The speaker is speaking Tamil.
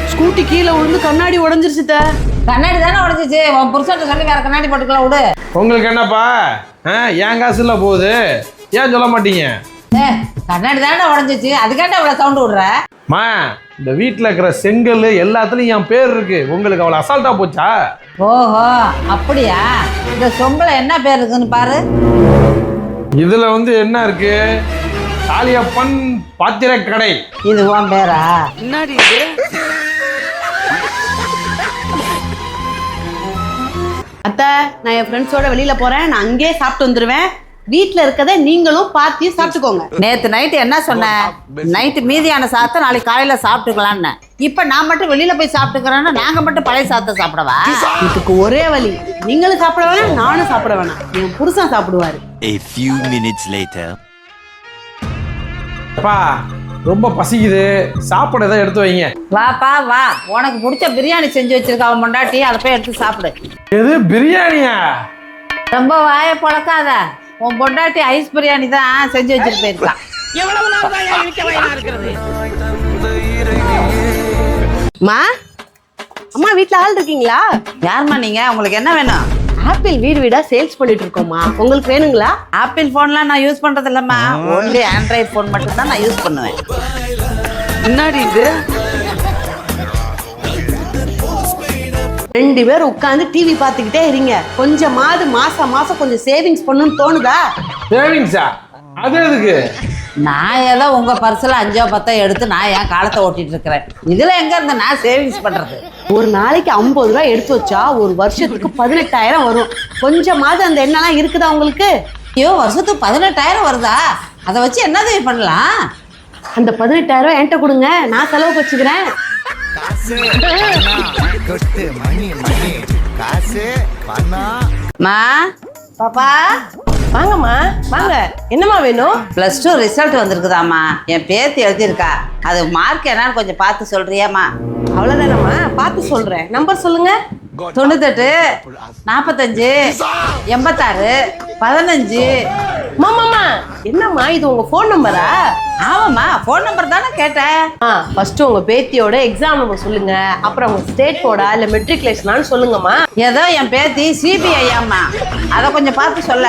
ஸ்கூட்டி கீழே விழுந்து கண்ணாடி உடஞ்சிருச்சு தே. கண்ணாடி தானே உடஞ்சிச்சு. உன் புருஷன் சொல்லி வேற கண்ணாடி போட்டுக்கலாம் விடு. உங்களுக்கு என்னப்பா ஏன் காசு இல்லை போகுது, ஏன் சொல்ல மாட்டீங்க? கண்ணாடி தானே உடஞ்சிச்சு, அதுக்காண்ட அவ்வளோ சவுண்டு விடுற? மா, இந்த வீட்டில் இருக்கிற செங்கல் எல்லாத்துலயும் என் பேர் இருக்கு, உங்களுக்கு அவ்வளோ அசால்ட்டா போச்சா? ஓஹோ அப்படியா? இந்த சொம்பளை என்ன பேர் இருக்குன்னு பாரு. இதுல என்ன இருக்கு? காளியப்பன் பாத்திரக்கடை. இது உன் பேரா? என்னடி இது? அத்தை, நான் என் ஃப்ரெண்ட்ஸோட வெளியில போறேன். நான் அங்கேயே சாப்பிட்டு வந்துருவேன். வீட்டில் இருக்கதை நீங்களும் பார்த்து சாப்பிட்டுக்கோங்க. நேற்று நைட்டு என்ன சொன்னேன்? நைட்டு மீதியான சாதத்தை நாளைக்கு காலையில் சாப்பிட்டுக்கலான்னு. இப்போ நான் மட்டும் வெளியில் போய் சாப்பிட்டுக்கிறேன்னா நாங்கள் மட்டும் பழைய சாதத்தை சாப்பிடவா? இதுக்கு ஒரே வழி, நீங்களும் சாப்பிட வேணாம், நானும் சாப்பிட வேணாம். என் புருஷன் சாப்பிடுவாரு. A few minutes later. அப்பா, ரொம்ப பசிக்குது, சாப்பிட ஏதாவது எடுத்து வைங்க. வாப்பா வா, உனக்கு பிடிச்ச பிரியாணி செஞ்சு வச்சிருக்க அவன் பொண்டாட்டி, அதை போய் எடுத்து சாப்பிடு. எது பிரியாணியா? ரொம்ப வாயை பழக்காத. உன் பொண்டாட்டி ஐஸ் பிரியாணி தான் செஞ்சு வச்சுட்டு போயிருக்கான். மா, அம்மா வீட்டில் ஆள் இருக்கீங்களா? யாரும்மா நீங்க? உங்களுக்கு என்ன வேணும்? ஆப்பிள் வீடு வீடா சேல்ஸ் பண்ணிட்டு இருக்கோம்மா, உங்களுக்கு வேணுங்களா? ஆப்பிள் ஃபோன்லாம் நான் யூஸ் பண்றது இல்லம்மா. ஒன்லி ஆண்ட்ராய்டு ஃபோன் மட்டும் தான் நான் யூஸ் பண்ணுவேன். என்னடி இது? 2 பேர் உட்காந்து டிவி பார்த்துக்கிட்டே இருங்க. கொஞ்சமாவது மாசம் கொஞ்சம் சேவிங்ஸ் பண்ணணும்னு தோணுதா? சேவிங்ஸா? அது எதுக்கு? நான் ஏதோ உங்க பர்சல 5 10 எடுத்து நான் என் காலத்தை ஓட்டிட்டு இருக்கிறேன். இதுல எங்க இருந்து நான் சேவிங்ஸ் பண்றது? ஒரு நாளைக்கு 50 ரூபாய் எடுத்து வச்சா ஒரு வருஷத்துக்கு 18,000 வரும். கொஞ்சமாவது அந்த எண்ணெல்லாம் இருக்குதா உங்களுக்கு? ஐயோ, வருஷத்துக்கு 18,000 வருதா? அதை வச்சு என்னது பண்ணலாம்? அந்த 18,000 என்கிட்ட கொடுங்க, நான் செலவு வச்சுக்கிறேன். மா, பாப்பா வாங்கம்மா வாங்க. என்னம்மா வேணும்? +2 ரிசல்ட் வந்திருக்குதாம்மா. என் பேத்தி எழுதியிருக்கா. அது மார்க் என்னன்னு கொஞ்சம் பார்த்து சொல்றியாம்மா? அவ்வளோதானம்மா, பார்த்து சொல்கிறேன். நம்பர் சொல்லுங்க. 98 45 86 15. மாமாம்மா, என்னம்மா இது உங்க ஃபோன் நம்பரா? ஆமாம்மா, ஃபோன் நம்பர் தானே கேட்டேன். ஃபர்ஸ்ட் உங்க பேத்தியோட எக்ஸாம் நம்பர் சொல்லுங்க, அப்புறம் உங்க ஸ்டேட் போர்டா இல்ல மெட்ரிகுலேஷனான்னு சொல்லுங்கம்மா. ஏதோ என் பேத்தி CBI அம்மா, அதை கொஞ்சம் பார்த்து சொல்ல.